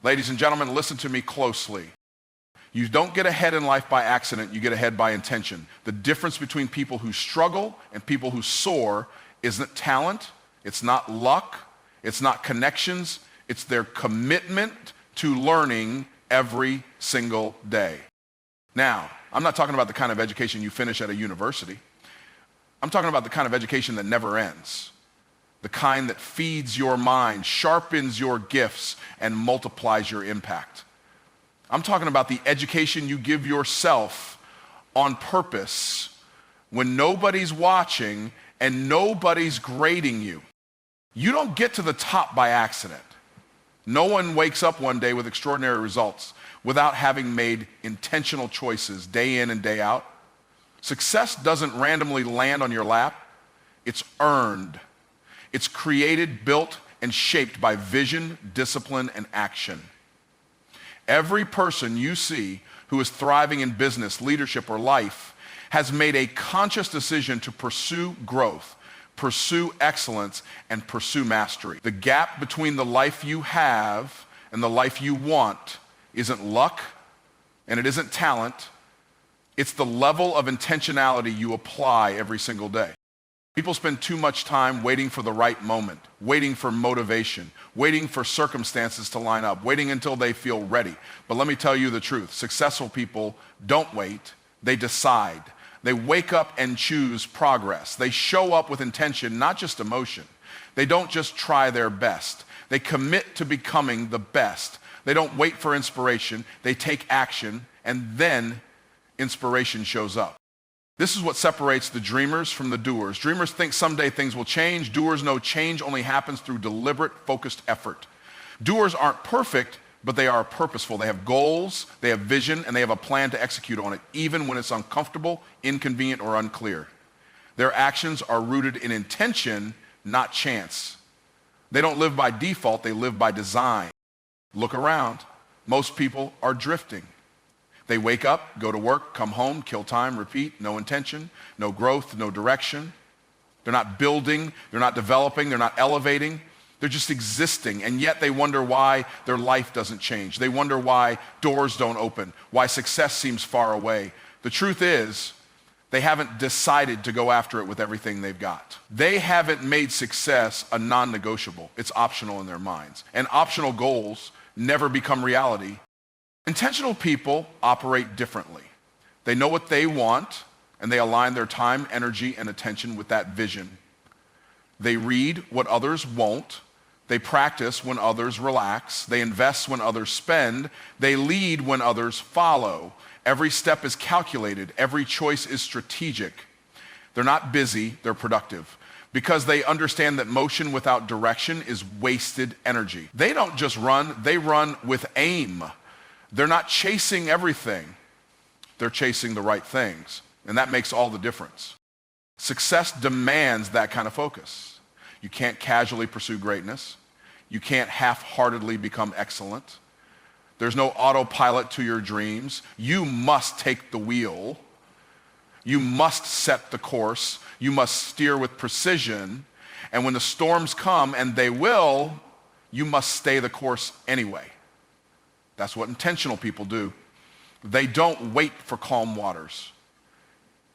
Ladies and gentlemen, listen to me closely. You don't get ahead in life by accident, you get ahead by intention. The difference between people who struggle and people who soar isn't talent, it's not luck, it's not connections, it's their commitment to learning every single day. Now, I'm not talking about the kind of education you finish at a university. I'm talking about the kind of education that never ends. The kind that feeds your mind, sharpens your gifts, and multiplies your impact. I'm talking about the education you give yourself on purpose when nobody's watching and nobody's grading you. You don't get to the top by accident. No one wakes up one day with extraordinary results without having made intentional choices day in and day out. Success doesn't randomly land on your lap. It's earned. It's created, built, and shaped by vision, discipline, and action. Every person you see who is thriving in business, leadership, or life has made a conscious decision to pursue growth, pursue excellence, and pursue mastery. The gap between the life you have and the life you want isn't luck, and it isn't talent. It's the level of intentionality you apply every single day. People spend too much time waiting for the right moment, waiting for motivation, waiting for circumstances to line up, waiting until they feel ready. But let me tell you the truth. Successful people don't wait, they decide. They wake up and choose progress. They show up with intention, not just emotion. They don't just try their best. They commit to becoming the best. They don't wait for inspiration. They take action, and then inspiration shows up. This is what separates the dreamers from the doers. Dreamers think someday things will change. Doers know change only happens through deliberate, focused effort. Doers aren't perfect, but they are purposeful. They have goals, they have vision, and they have a plan to execute on it, even when it's uncomfortable, inconvenient, or unclear. Their actions are rooted in intention, not chance. They don't live by default, they live by design. Look around. Most people are drifting. They wake up, go to work, come home, kill time, repeat, no intention, no growth, no direction. They're not building, they're not developing, they're not elevating. They're just existing, and yet they wonder why their life doesn't change. They wonder why doors don't open, why success seems far away. The truth is, they haven't decided to go after it with everything they've got. They haven't made success a non-negotiable. It's optional in their minds. And optional goals never become reality. Intentional people operate differently. They know what they want, and they align their time, energy, and attention with that vision. They read what others won't. They practice when others relax. They invest when others spend. They lead when others follow. Every step is calculated. Every choice is strategic. They're not busy, they're productive, because they understand that motion without direction is wasted energy. They don't just run, they run with aim. They're not chasing everything. They're chasing the right things, and that makes all the difference. Success demands that kind of focus. You can't casually pursue greatness. You can't half-heartedly become excellent. There's no autopilot to your dreams. You must take the wheel. You must set the course. You must steer with precision. And when the storms come, and they will, you must stay the course anyway. That's what intentional people do. They don't wait for calm waters.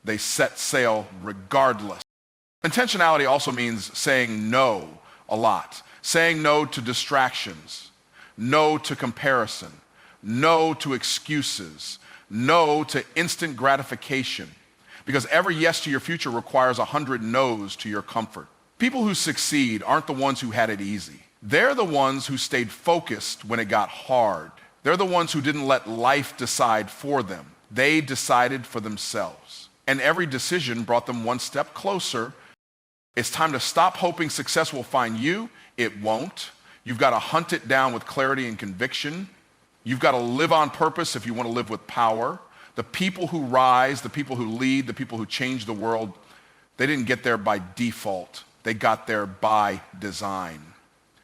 They set sail regardless. Intentionality also means saying no a lot. Saying no to distractions, no to comparison, no to excuses, no to instant gratification. Because every yes to your future requires 100 no's to your comfort. People who succeed aren't the ones who had it easy. They're the ones who stayed focused when it got hard. They're the ones who didn't let life decide for them. They decided for themselves. And every decision brought them one step closer. It's time to stop hoping success will find you. It won't. You've got to hunt it down with clarity and conviction. You've got to live on purpose if you want to live with power. The people who rise, the people who lead, the people who change the world, they didn't get there by default. They got there by design.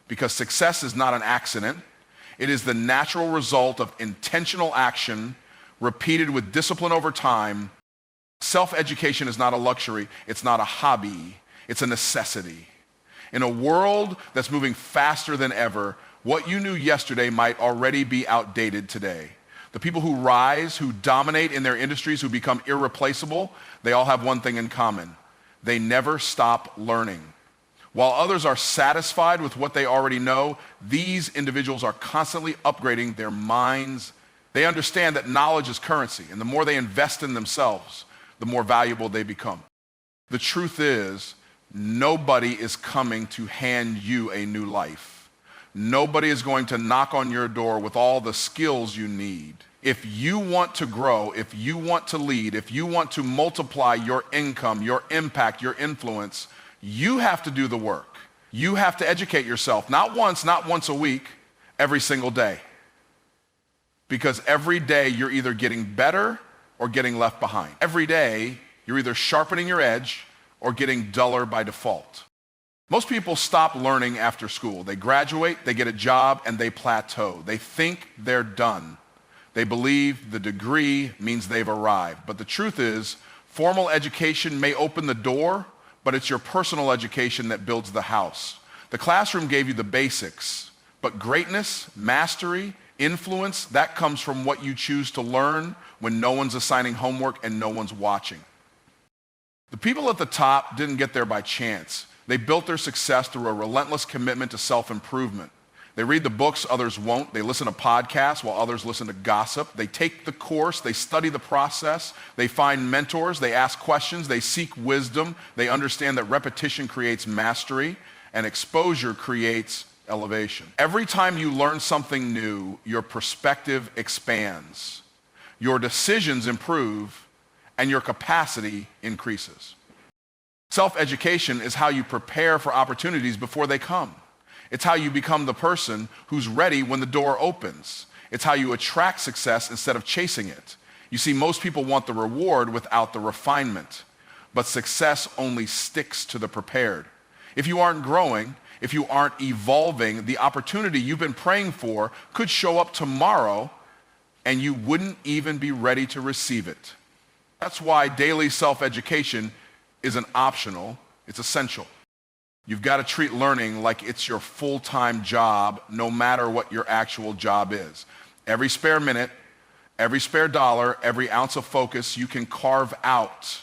Because success is not an accident. It is the natural result of intentional action repeated with discipline over time. Self-education is not a luxury. It's not a hobby. It's a necessity. In a world that's moving faster than ever, What you knew yesterday might already be outdated today. The people who rise, who dominate in their industries, who become irreplaceable, they all have one thing in common. They never stop learning. While others are satisfied with what they already know, these individuals are constantly upgrading their minds. They understand that knowledge is currency, and the more they invest in themselves, the more valuable they become. The truth is, nobody is coming to hand you a new life. Nobody is going to knock on your door with all the skills you need. If you want to grow, if you want to lead, if you want to multiply your income, your impact, your influence, you have to do the work. You have to educate yourself, not once a week, every single day. Because every day you're either getting better or getting left behind. Every day you're either sharpening your edge or getting duller by default. Most people stop learning after school. They graduate, they get a job, and they plateau. They think they're done. They believe the degree means they've arrived. But the truth is, formal education may open the door, but it's your personal education that builds the house. The classroom gave you the basics, but greatness, mastery, influence, that comes from what you choose to learn when no one's assigning homework and no one's watching. The people at the top didn't get there by chance. They built their success through a relentless commitment to self-improvement. They read the books others won't. They listen to podcasts while others listen to gossip. They take the course. They study the process. They find mentors. They ask questions. They seek wisdom. They understand that repetition creates mastery and exposure creates elevation. Every time you learn something new, your perspective expands. Your decisions improve and your capacity increases. Self-education is how you prepare for opportunities before they come. It's how you become the person who's ready when the door opens. It's how you attract success instead of chasing it. You see, most people want the reward without the refinement, but success only sticks to the prepared. If you aren't growing, if you aren't evolving, the opportunity you've been praying for could show up tomorrow and you wouldn't even be ready to receive it. That's why daily self-education isn't optional, it's essential. You've got to treat learning like it's your full-time job, no matter what your actual job is. Every spare minute, every spare dollar, every ounce of focus you can carve out.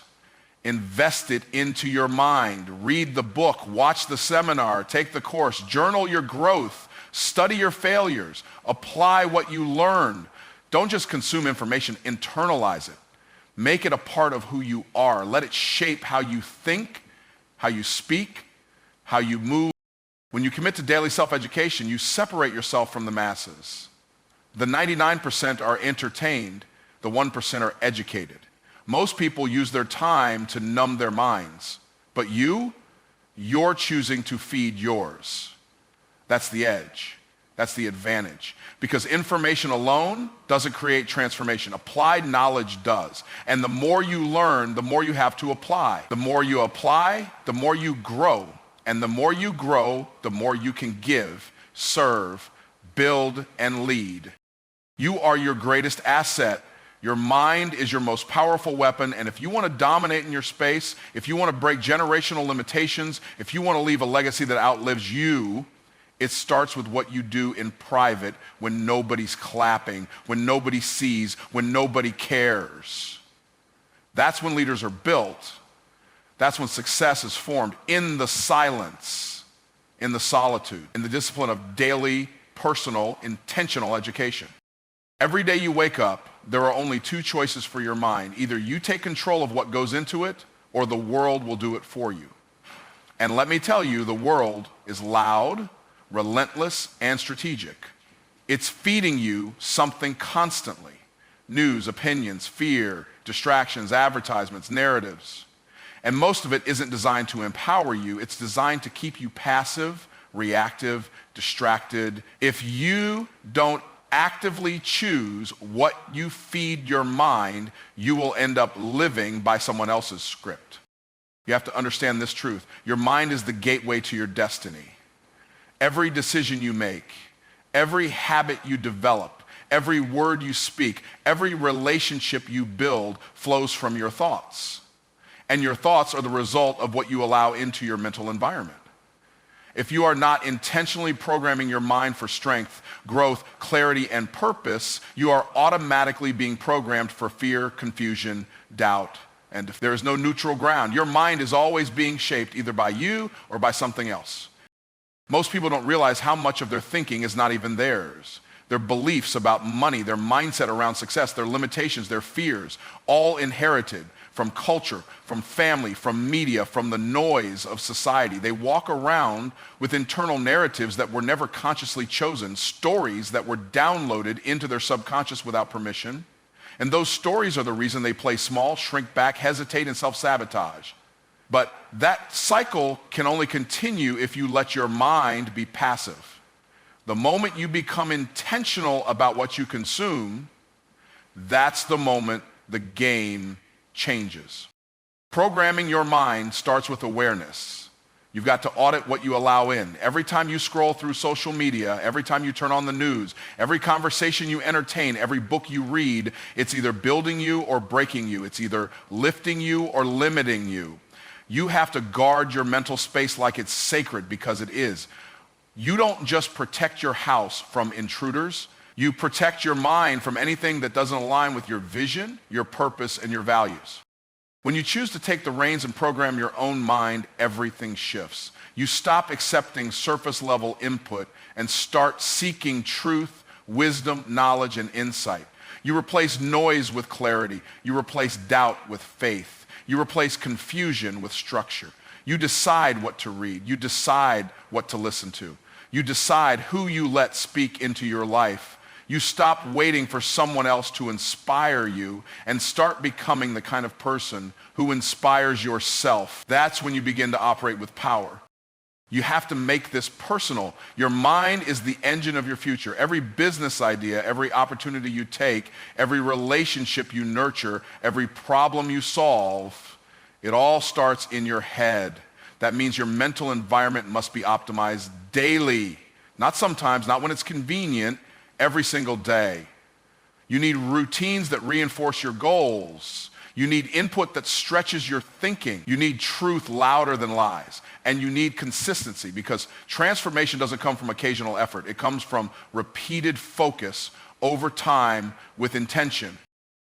Invest it into your mind. Read the book, watch the seminar, take the course, journal your growth, study your failures, apply what you learn. Don't just consume information, internalize it. Make it a part of who you are. Let it shape how you think, how you speak, how you move. When you commit to daily self-education, you separate yourself from the masses. The 99% are entertained, the 1% are educated. Most people use their time to numb their minds, but you're choosing to feed yours. That's the edge. That's the advantage. Because information alone doesn't create transformation. Applied knowledge does. And the more you learn, the more you have to apply. The more you apply, the more you grow. And the more you grow, the more you can give, serve, build, and lead. You are your greatest asset. Your mind is your most powerful weapon, and if you want to dominate in your space, if you want to break generational limitations, if you want to leave a legacy that outlives you, it starts with what you do in private when nobody's clapping, when nobody sees, when nobody cares. That's when leaders are built. That's when success is formed, in the silence, in the solitude, in the discipline of daily, personal, intentional education. Every day you wake up, there are only two choices for your mind. Either you take control of what goes into it, or the world will do it for you. And let me tell you, the world is loud, relentless, and strategic. It's feeding you something constantly. News, opinions, fear, distractions, advertisements, narratives. And most of it isn't designed to empower you. It's designed to keep you passive, reactive, distracted. If you don't actively choose what you feed your mind, you will end up living by someone else's script. You have to understand this truth. Your mind is the gateway to your destiny. Every decision you make, every habit you develop, every word you speak, every relationship you build flows from your thoughts. And your thoughts are the result of what you allow into your mental environment. If you are not intentionally programming your mind for strength, growth, clarity, and purpose, you are automatically being programmed for fear, confusion, doubt, and there is no neutral ground. Your mind is always being shaped either by you or by something else. Most people don't realize how much of their thinking is not even theirs. Their beliefs about money, their mindset around success, their limitations, their fears, all inherited from culture, from family, from media, from the noise of society. They walk around with internal narratives that were never consciously chosen, stories that were downloaded into their subconscious without permission. And those stories are the reason they play small, shrink back, hesitate, and self-sabotage. But that cycle can only continue if you let your mind be passive. The moment you become intentional about what you consume, that's the moment the game changes. Programming your mind starts with awareness. You've got to audit what you allow in. Every time you scroll through social media, every time you turn on the news, every conversation you entertain, every book you read, it's either building you or breaking you. It's either lifting you or limiting you. You have to guard your mental space like it's sacred, because it is. You don't just protect your house from intruders. You protect your mind from anything that doesn't align with your vision, your purpose, and your values. When you choose to take the reins and program your own mind, everything shifts. You stop accepting surface-level input and start seeking truth, wisdom, knowledge, and insight. You replace noise with clarity. You replace doubt with faith. You replace confusion with structure. You decide what to read. You decide what to listen to. You decide who you let speak into your life. You stop waiting for someone else to inspire you and start becoming the kind of person who inspires yourself. That's when you begin to operate with power. You have to make this personal. Your mind is the engine of your future. Every business idea, every opportunity you take, every relationship you nurture, every problem you solve, it all starts in your head. That means your mental environment must be optimized daily. Not sometimes, not when it's convenient, every single day. You need routines that reinforce your goals. You need input that stretches your thinking. You need truth louder than lies. And you need consistency, because transformation doesn't come from occasional effort. It comes from repeated focus over time with intention.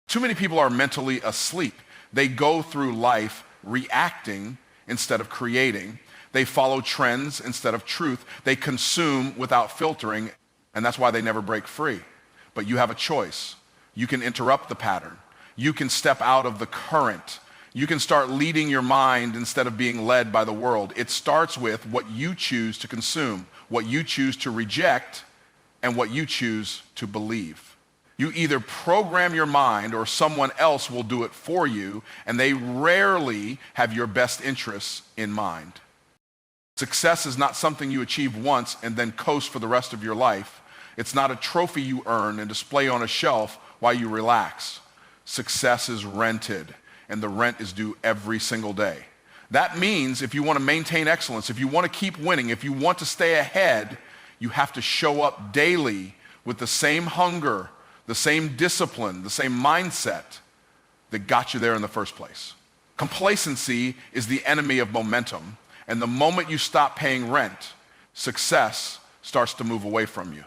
Too many people are mentally asleep. They go through life reacting instead of creating. They follow trends instead of truth. They consume without filtering. And that's why they never break free. But you have a choice. You can interrupt the pattern. You can step out of the current. You can start leading your mind instead of being led by the world. It starts with what you choose to consume, what you choose to reject, and what you choose to believe. You either program your mind or someone else will do it for you, and they rarely have your best interests in mind. Success is not something you achieve once and then coast for the rest of your life. It's not a trophy you earn and display on a shelf while you relax. Success is rented, and the rent is due every single day. That means if you want to maintain excellence, if you want to keep winning, if you want to stay ahead, you have to show up daily with the same hunger, the same discipline, the same mindset that got you there in the first place. Complacency is the enemy of momentum. And the moment you stop paying rent, success starts to move away from you.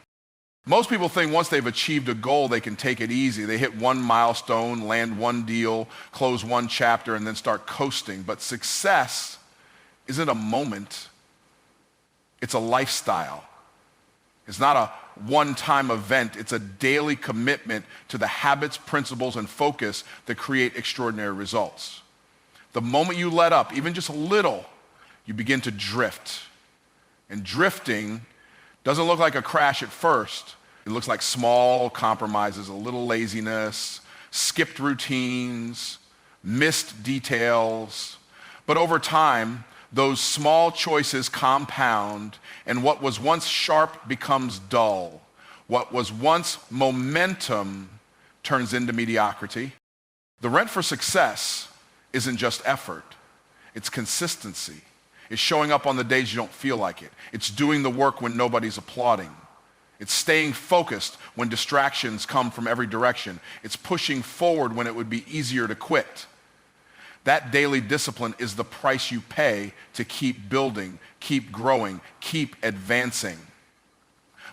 Most people think once they've achieved a goal, they can take it easy. They hit one milestone, land one deal, close one chapter, and then start coasting. But success isn't a moment. It's a lifestyle. It's not a one-time event. It's a daily commitment to the habits, principles, and focus that create extraordinary results. The moment you let up, even just a little, you begin to drift. And drifting doesn't look like a crash at first. It looks like small compromises, a little laziness, skipped routines, missed details. But over time, those small choices compound, and what was once sharp becomes dull. What was once momentum turns into mediocrity. The rent for success isn't just effort, it's consistency. It's showing up on the days you don't feel like it. It's doing the work when nobody's applauding. It's staying focused when distractions come from every direction. It's pushing forward when it would be easier to quit. That daily discipline is the price you pay to keep building, keep growing, keep advancing.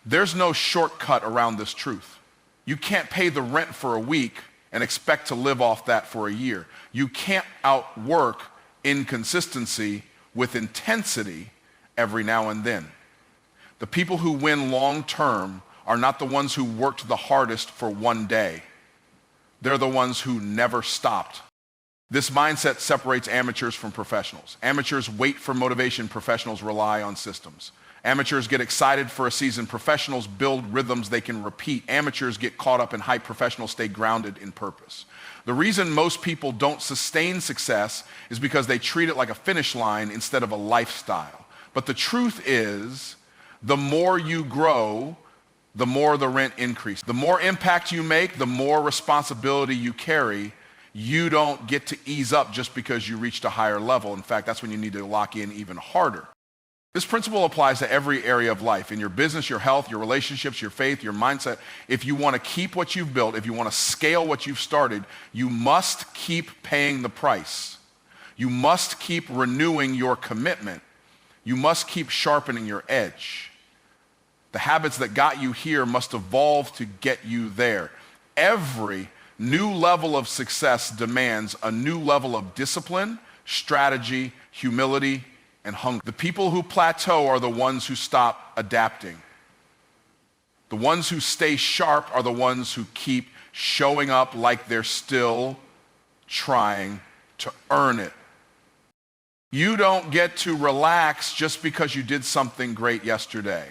There's no shortcut around this truth. You can't pay the rent for a week and expect to live off that for a year. You can't outwork inconsistency with intensity every now and then. The people who win long term are not the ones who worked the hardest for one day. They're the ones who never stopped. This mindset separates amateurs from professionals. Amateurs wait for motivation, professionals rely on systems. Amateurs get excited for a season, professionals build rhythms they can repeat. Amateurs get caught up in hype, professionals stay grounded in purpose. The reason most people don't sustain success is because they treat it like a finish line instead of a lifestyle. But the truth is, the more you grow, the more the rent increases. The more impact you make, the more responsibility you carry. You don't get to ease up just because you reached a higher level. In fact, that's when you need to lock in even harder. This principle applies to every area of life, in your business, your health, your relationships, your faith, your mindset. If you want to keep what you've built, if you want to scale what you've started, you must keep paying the price. You must keep renewing your commitment. You must keep sharpening your edge. The habits that got you here must evolve to get you there. Every new level of success demands a new level of discipline, strategy, humility, and hunger. The people who plateau are the ones who stop adapting. The ones who stay sharp are the ones who keep showing up like they're still trying to earn it. You don't get to relax just because you did something great yesterday.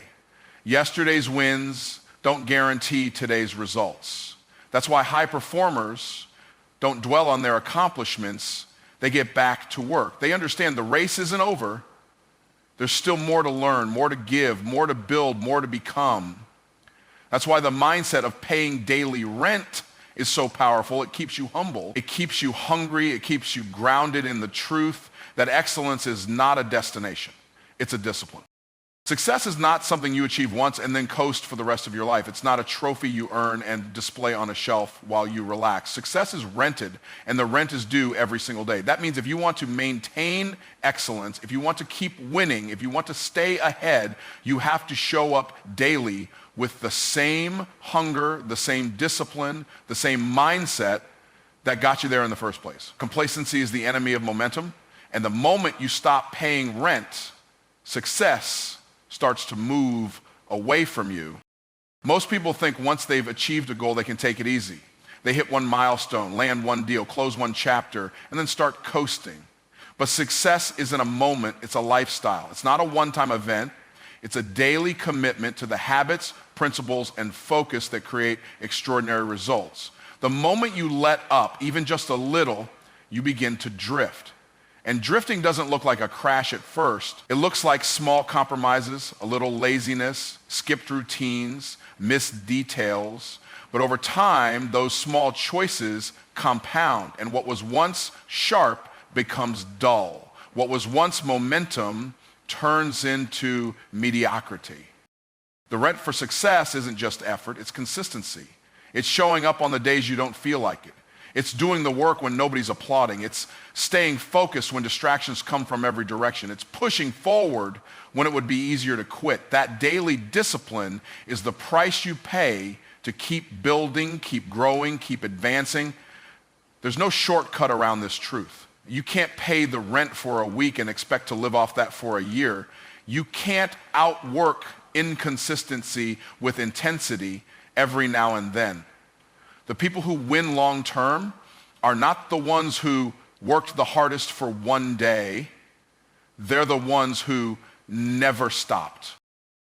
Yesterday's wins don't guarantee today's results. That's why high performers don't dwell on their accomplishments. They get back to work. They understand the race isn't over. There's still more to learn, more to give, more to build, more to become. That's why the mindset of paying daily rent is so powerful. It keeps you humble. It keeps you hungry. It keeps you grounded in the truth that excellence is not a destination. It's a discipline. Success is not something you achieve once and then coast for the rest of your life. It's not a trophy you earn and display on a shelf while you relax. Success is rented, and the rent is due every single day. That means if you want to maintain excellence, if you want to keep winning, if you want to stay ahead, you have to show up daily with the same hunger, the same discipline, the same mindset that got you there in the first place. Complacency is the enemy of momentum, and the moment you stop paying rent, success starts to move away from you. Most people think once they've achieved a goal, they can take it easy. They hit one milestone, land one deal, close one chapter, and then start coasting. But success isn't a moment, it's a lifestyle. It's not a one-time event. It's a daily commitment to the habits, principles, and focus that create extraordinary results. The moment you let up, even just a little, you begin to drift. And drifting doesn't look like a crash at first. It looks like small compromises, a little laziness, skipped routines, missed details. But over time, those small choices compound, and what was once sharp becomes dull. What was once momentum turns into mediocrity. The rent for success isn't just effort, it's consistency. It's showing up on the days you don't feel like it. It's doing the work when nobody's applauding. It's staying focused when distractions come from every direction. It's pushing forward when it would be easier to quit. That daily discipline is the price you pay to keep building, keep growing, keep advancing. There's no shortcut around this truth. You can't pay the rent for a week and expect to live off that for a year. You can't outwork inconsistency with intensity every now and then. The people who win long term are not the ones who worked the hardest for one day. They're the ones who never stopped.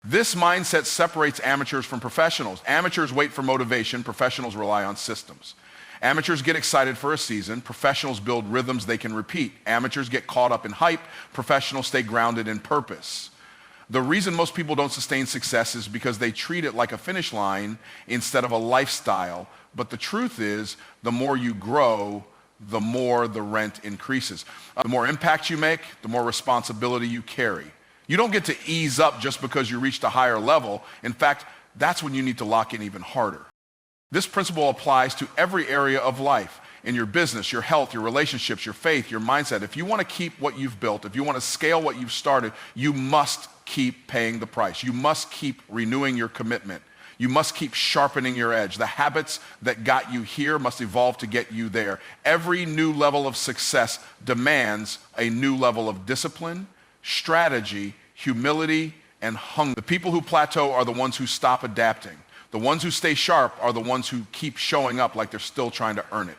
This mindset separates amateurs from professionals. Amateurs wait for motivation. Professionals rely on systems. Amateurs get excited for a season. Professionals build rhythms they can repeat. Amateurs get caught up in hype. Professionals stay grounded in purpose. The reason most people don't sustain success is because they treat it like a finish line instead of a lifestyle. But the truth is, the more you grow, the more the rent increases. The more impact you make, the more responsibility you carry. You don't get to ease up just because you reached a higher level. In fact, that's when you need to lock in even harder. This principle applies to every area of life. in your business, your health, your relationships, your faith, your mindset. If you want to keep what you've built, if you want to scale what you've started, you must keep paying the price. You must keep renewing your commitment. You must keep sharpening your edge. The habits that got you here must evolve to get you there. Every new level of success demands a new level of discipline, strategy, humility, and hunger. The people who plateau are the ones who stop adapting. The ones who stay sharp are the ones who keep showing up like they're still trying to earn it.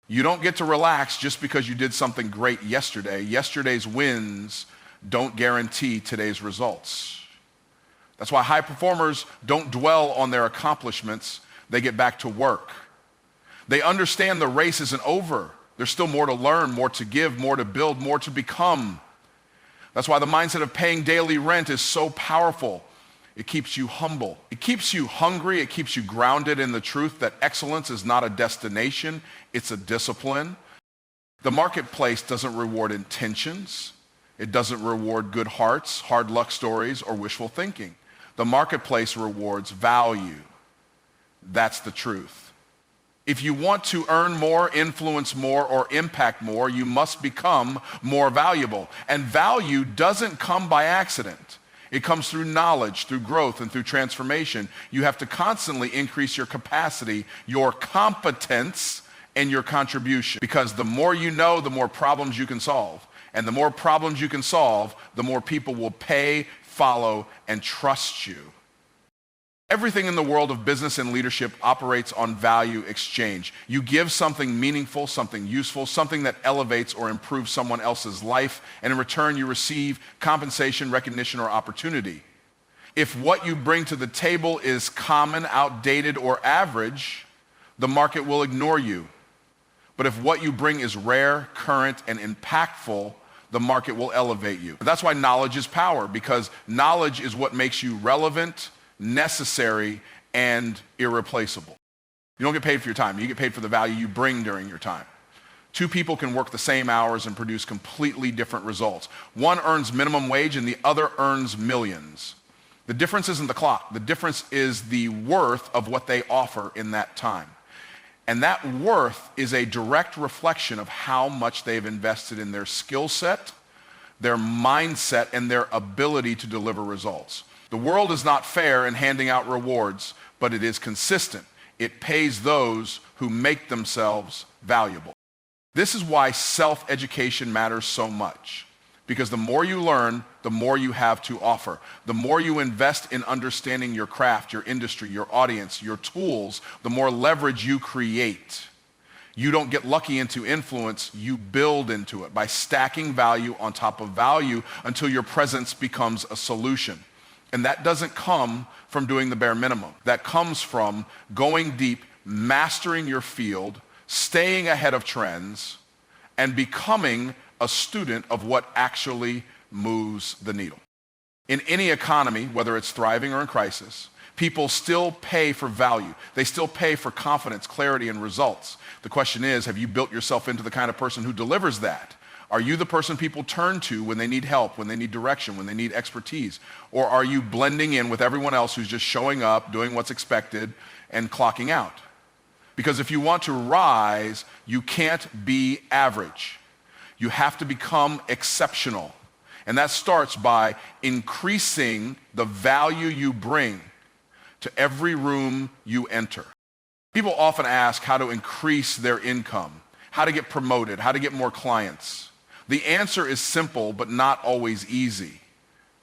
You don't get to relax just because you did something great yesterday. Yesterday's wins don't guarantee today's results. That's why high performers don't dwell on their accomplishments. They get back to work. They understand the race isn't over. There's still more to learn, more to give, more to build, more to become. That's why the mindset of paying daily rent is so powerful. It keeps you humble. It keeps you hungry. It keeps you grounded in the truth that excellence is not a destination, it's a discipline. The marketplace doesn't reward intentions. It doesn't reward good hearts, hard luck stories, or wishful thinking. The marketplace rewards value. That's the truth. If you want to earn more, influence more, or impact more, you must become more valuable. And value doesn't come by accident. It comes through knowledge, through growth, and through transformation. You have to constantly increase your capacity, your competence, and your contribution. Because the more you know, the more problems you can solve. And the more problems you can solve, the more people will pay, follow, and trust you. Everything in the world of business and leadership operates on value exchange. You give something meaningful, something useful, something that elevates or improves someone else's life, and in return you receive compensation, recognition, or opportunity. If what you bring to the table is common, outdated, or average, the market will ignore you. But if what you bring is rare, current, and impactful, the market will elevate you. That's why knowledge is power, because knowledge is what makes you relevant, necessary, and irreplaceable. You don't get paid for your time. You get paid for the value you bring during your time. Two people can work the same hours and produce completely different results. One earns minimum wage and the other earns millions. The difference isn't the clock. The difference is the worth of what they offer in that time. And that worth is a direct reflection of how much they've invested in their skill set, their mindset, and their ability to deliver results. The world is not fair in handing out rewards, but it is consistent. It pays those who make themselves valuable. This is why self-education matters so much. Because the more you learn, the more you have to offer. The more you invest in understanding your craft, your industry, your audience, your tools, the more leverage you create. You don't get lucky into influence, you build into it by stacking value on top of value until your presence becomes a solution. And that doesn't come from doing the bare minimum. That comes from going deep, mastering your field, staying ahead of trends, and becoming a student of what actually moves the needle. In any economy, whether it's thriving or in crisis, people still pay for value. They still pay for confidence, clarity, and results. The question is, have you built yourself into the kind of person who delivers that? Are you the person people turn to when they need help, when they need direction, when they need expertise? Or are you blending in with everyone else who's just showing up, doing what's expected, and clocking out? Because if you want to rise, you can't be average. You have to become exceptional. And that starts by increasing the value you bring to every room you enter. People often ask how to increase their income, how to get promoted, how to get more clients. The answer is simple, but not always easy.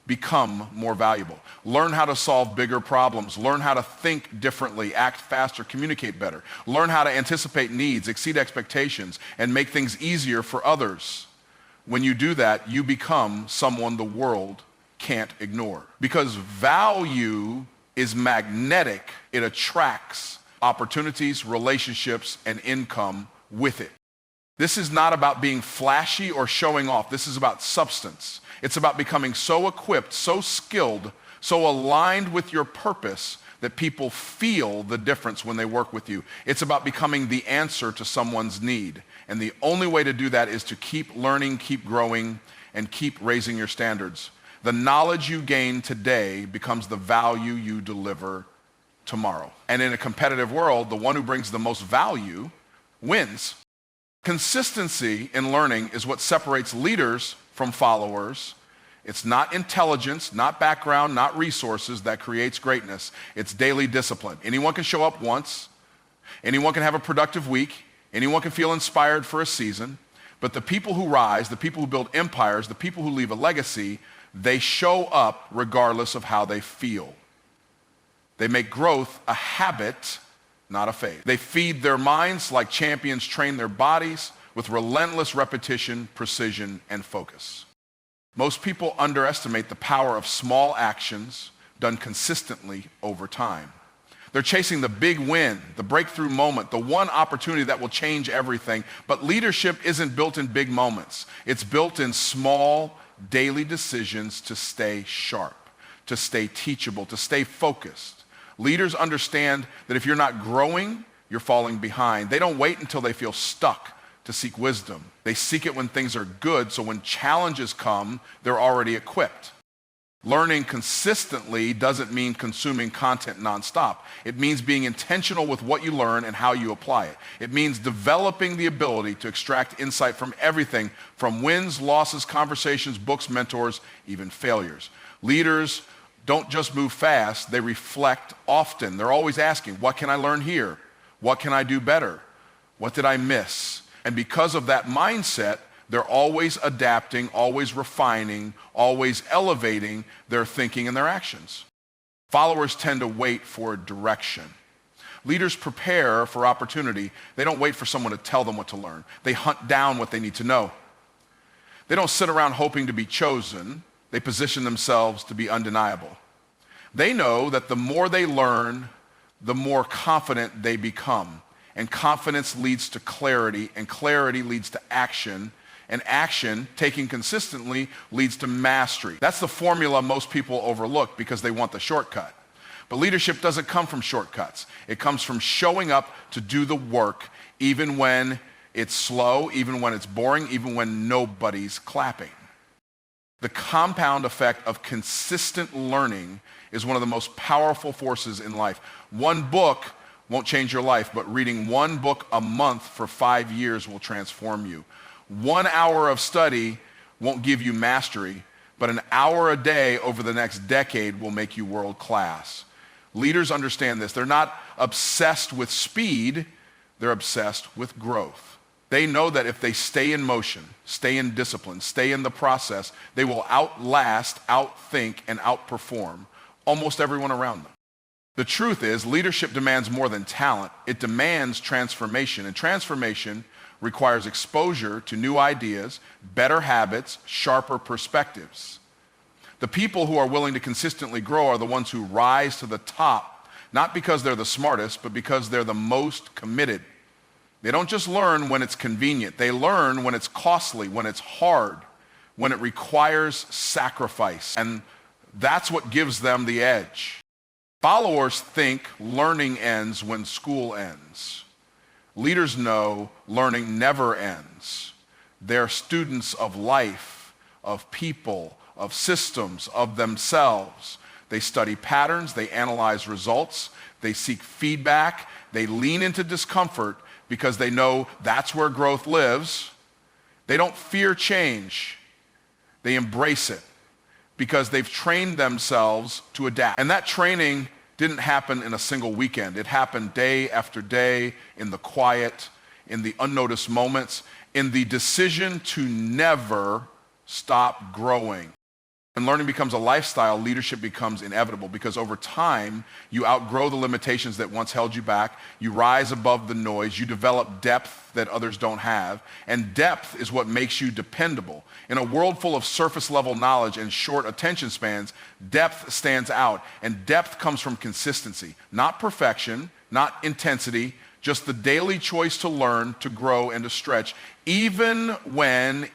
Become more valuable. Learn how to solve bigger problems. Learn how to think differently, act faster, communicate better. Learn how to anticipate needs, exceed expectations, and make things easier for others. When you do that, you become someone the world can't ignore. Because value is magnetic. It attracts opportunities, relationships, and income with it. This is not about being flashy or showing off. This is about substance. It's about becoming so equipped, so skilled, so aligned with your purpose that people feel the difference when they work with you. It's about becoming the answer to someone's need. And the only way to do that is to keep learning, keep growing, and keep raising your standards. The knowledge you gain today becomes the value you deliver tomorrow. And in a competitive world, the one who brings the most value wins. Consistency in learning is what separates leaders from followers. It's not intelligence, not background, not resources that creates greatness. It's daily discipline. Anyone can show up once. Anyone can have a productive week. Anyone can feel inspired for a season. But the people who rise, the people who build empires, the people who leave a legacy, they show up regardless of how they feel. They make growth a habit, not a phase. They feed their minds like champions train their bodies with relentless repetition, precision, and focus. Most people underestimate the power of small actions done consistently over time. They're chasing the big win, the breakthrough moment, the one opportunity that will change everything. But leadership isn't built in big moments. It's built in small, daily decisions to stay sharp, to stay teachable, to stay focused. Leaders understand that if you're not growing, you're falling behind. They don't wait until they feel stuck to seek wisdom. They seek it when things are good, so when challenges come, they're already equipped. Learning consistently doesn't mean consuming content nonstop. It means being intentional with what you learn and how you apply it. It means developing the ability to extract insight from everything, from wins, losses, conversations, books, mentors, even failures. Leaders don't just move fast, they reflect often. They're always asking, what can I learn here? What can I do better? What did I miss? And because of that mindset, they're always adapting, always refining, always elevating their thinking and their actions. Followers tend to wait for direction. Leaders prepare for opportunity. They don't wait for someone to tell them what to learn. They hunt down what they need to know. They don't sit around hoping to be chosen. They position themselves to be undeniable. They know that the more they learn, the more confident they become. And confidence leads to clarity, and clarity leads to action. And action, taken consistently, leads to mastery. That's the formula most people overlook because they want the shortcut. But leadership doesn't come from shortcuts. It comes from showing up to do the work, even when it's slow, even when it's boring, even when nobody's clapping. The compound effect of consistent learning is one of the most powerful forces in life. One book won't change your life, but reading one book a month for 5 years will transform you. 1 hour of study won't give you mastery, but an hour a day over the next decade will make you world class. Leaders understand this. They're not obsessed with speed, they're obsessed with growth. They know that if they stay in motion, stay in discipline, stay in the process, they will outlast, outthink, and outperform almost everyone around them. The truth is, leadership demands more than talent. It demands transformation, and transformation requires exposure to new ideas, better habits, sharper perspectives. The people who are willing to consistently grow are the ones who rise to the top, not because they're the smartest, but because they're the most committed. They don't just learn when it's convenient. They learn when it's costly, when it's hard, when it requires sacrifice. And that's what gives them the edge. Followers think learning ends when school ends. Leaders know learning never ends. They're students of life, of people, of systems, of themselves. They study patterns, they analyze results, they seek feedback, they lean into discomfort because they know that's where growth lives. They don't fear change, they embrace it because they've trained themselves to adapt. And that training didn't happen in a single weekend. It happened day after day in the quiet, in the unnoticed moments, in the decision to never stop growing. When learning becomes a lifestyle, leadership becomes inevitable because over time, you outgrow the limitations that once held you back, you rise above the noise, you develop depth that others don't have, and depth is what makes you dependable. In a world full of surface-level knowledge and short attention spans, depth stands out, and depth comes from consistency, not perfection, not intensity, just the daily choice to learn, to grow, and to stretch, even when